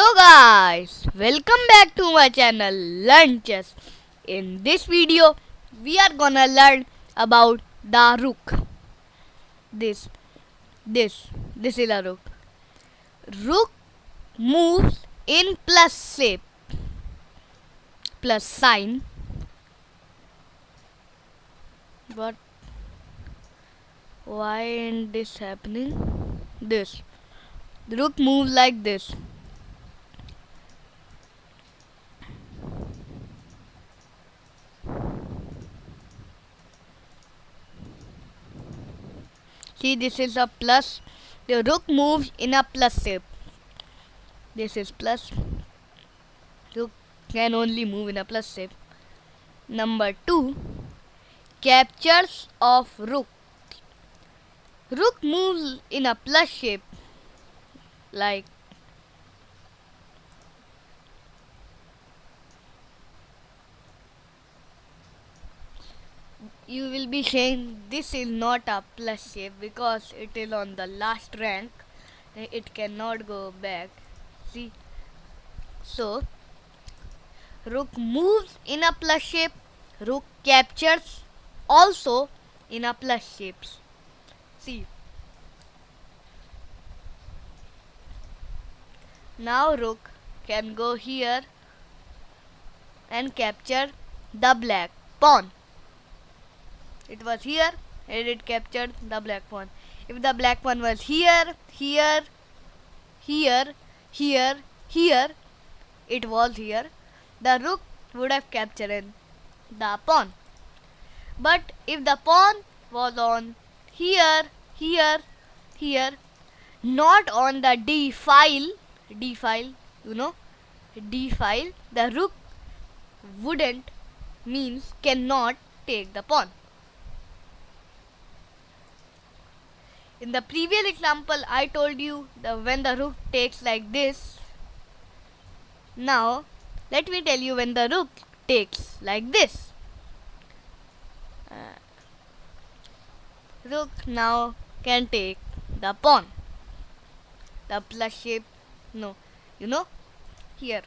Hello guys, welcome back to my channel Learn Chess. In this video, we are gonna learn about the rook. This, this is a rook. Rook moves in plus shape, plus sign. But why ain't this happening? This. The rook moves like this. See, this is a plus. The rook moves in a plus shape. This is plus. Rook can only move in a plus shape. Number 2. Captures of rook. Rook moves in a plus shape. Like you will be saying this is not a plus shape because it is on the last rank. It cannot go back. See, so rook moves in a plus shape. Rook captures also in a plus shapes. See, now rook can go here and capture the black pawn. It was here and it captured the black pawn. If the black pawn was here, here, here, here, here, it was here, the rook would have captured the pawn. But if the pawn was on here, here, here, not on the D file, D file, the rook wouldn't, means cannot take the pawn. In the previous example, I told you that when the rook takes like this. Now, let me tell you when the rook takes like this. Rook now can take the pawn. The plus shape, no, here.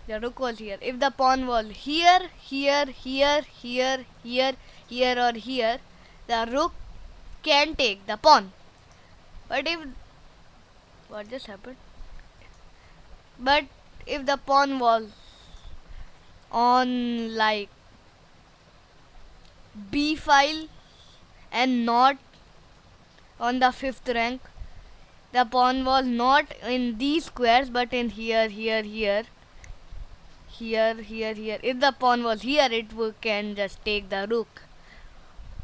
The rook was here. If the pawn was here, here, here, here, here, here or here, the rook can take the pawn. But if what just happened? But if the pawn was on like B file and not on the 5th rank, the pawn was not in these squares but in here, here, here, here, here, here. If the pawn was here, it can just take the rook.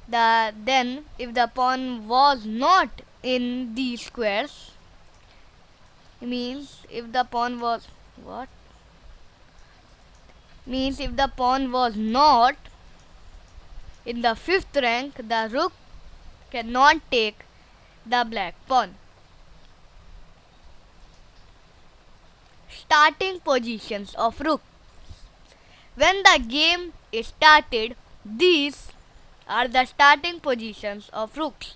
Then if the pawn was not in these squares, means if the pawn was means if the pawn was not in the 5th rank, the rook cannot take the black pawn. Starting positions of rook. When the game is started, these are the starting positions of rooks.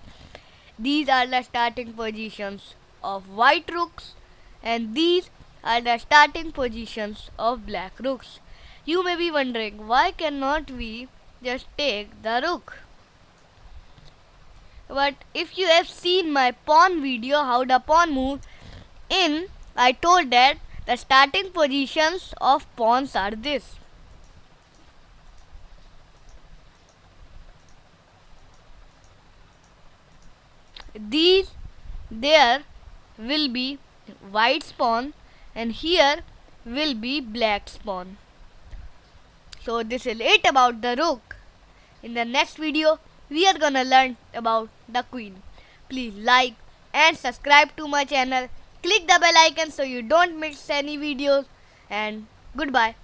These are the starting positions of white rooks, and these are the starting positions of black rooks. You may be wondering, why cannot we just take the rook? But if you have seen my pawn video, how the pawn moves, I told that the starting positions of pawns are this. There will be white pawn and here will be black pawn. So this is it about the rook. In the next video, we are gonna learn about the queen. Please like and subscribe to my channel. Click the bell icon so you don't miss any videos, and goodbye.